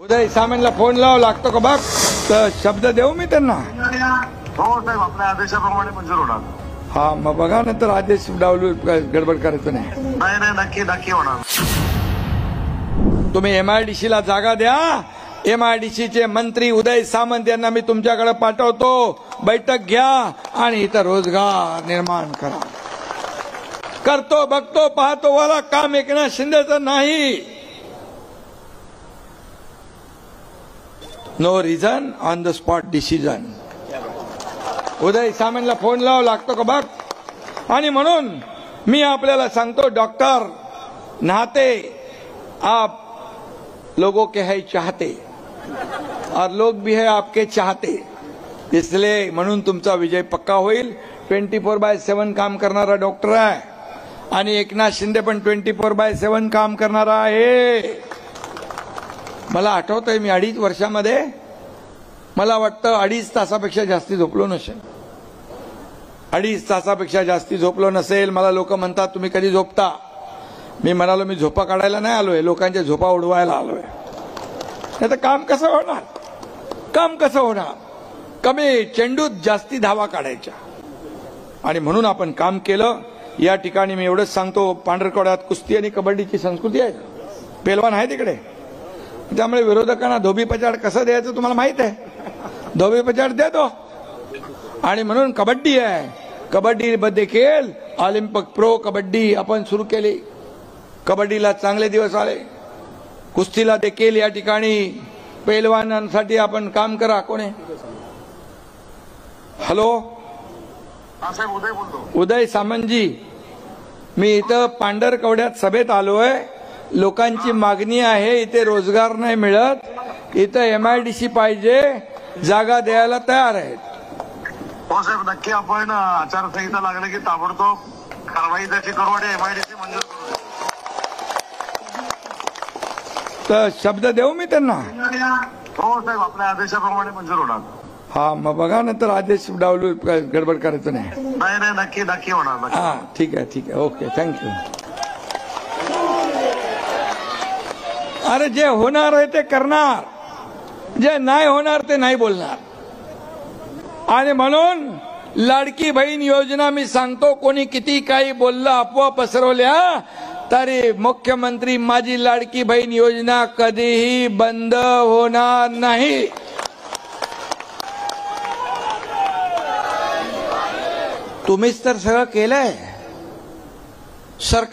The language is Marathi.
उदय सामंतला फोन लाव, लागतो का बघ. तर शब्द देऊ मी त्यांना. हो साहेब, आपल्या आदेशाप्रमाणे मंजूर होणार. हा मग बघा, नंतर आदेश डावलू गडबड करायचं नाही. नाही नक्की होणार. तुम्ही MIDC ला जागा द्या. MIDC चे मंत्री उदय सामंत यांना मी तुमच्याकडे पाठवतो. बैठक घ्या आणि इथं रोजगार निर्माण करा. करतो, बघतो, पाहतो वाला काम एकनाथ शिंदेचं नाही. No reason on the spot decision. Uday सामंतला फोन लाव, लागतो का बघ. आणि म्हणून मी आपल्याला सांगतो, डॉक्टर नहाते, आप लोगों के है चाहते और लोग भी है आपके चाहते. इसलिए म्हणून तुमचा विजय पक्का होईल. 24/7 काम करणारा डॉक्टर आहे आणि एकनाथ शिंदे पण 24/7 काम करणारा आहे. मला आठवतंय, मी 2.5 वर्षामध्ये मला वाटतं 2.5 तासापेक्षा जास्ती झोपलो नसेल. 2.5 तासापेक्षा जास्ती झोपलो नसेल. मला लोक म्हणतात तुम्ही कधी झोपता. मी म्हणालो मी झोपा काढायला नाही आलोय, लोकांच्या झोपा उडवायला आलोय. नाही तर काम कसं होणार. काम कसं होणार. कमी चेंडूत जास्ती धावा काढायच्या. आणि म्हणून आपण काम केलं. या ठिकाणी मी एवढंच सांगतो, पांढरकवड्यात कुस्ती आणि कबड्डीची संस्कृती आहे. पेलवान आहे तिकडे. त्यामुळे विरोधकांना धोबी पचाड कसं द्यायचं तुम्हाला माहित आहे. धोबी पचाड देतो. आणि म्हणून कबड्डी आहे. कबड्डी देखील ऑलिम्पिक प्रो कबड्डी आपण सुरू केली. कबड्डीला चांगले दिवस आले. कुस्तीला देखील या ठिकाणी पैलवानांसाठी आपण काम करा. कोण आहे. हॅलो, साहेब उदय बोलतो. उदय सामंतजी, मी इथं पांढरकवड्यात सभेत आलोय. लोकांची मागणी आहे, इथे रोजगार नाही मिळत, इथं MIDC पाहिजे, जागा द्यायला तयार आहेत. हो साहेब, नक्की आपण आचारसंहिता लागली की ताबडतोब कारवाई त्याची करू आणि MIDC मंजूर करू. तर शब्द देऊ मी त्यांना. हो साहेब, आपल्या आदेशाप्रमाणे मंजूर होणार. हा मग बघा, नंतर आदेश डावलू गडबड करायचं नाही. नाही नक्की होणार. हा ठीक आहे. Okay, thank you. अरे जे होणार आहे ते करणार, जे नाही होणार ते नाही बोलणार. आणि म्हणून लाडकी बहीण योजना मी सांगतो, कोणी किती काही बोललं, अफवा पसरवल्या, तरी मुख्यमंत्री माझी लाडकी बहीण योजना कधीही बंद होणार नाही. तुम्हीच तर सगळं केलंय. सरकार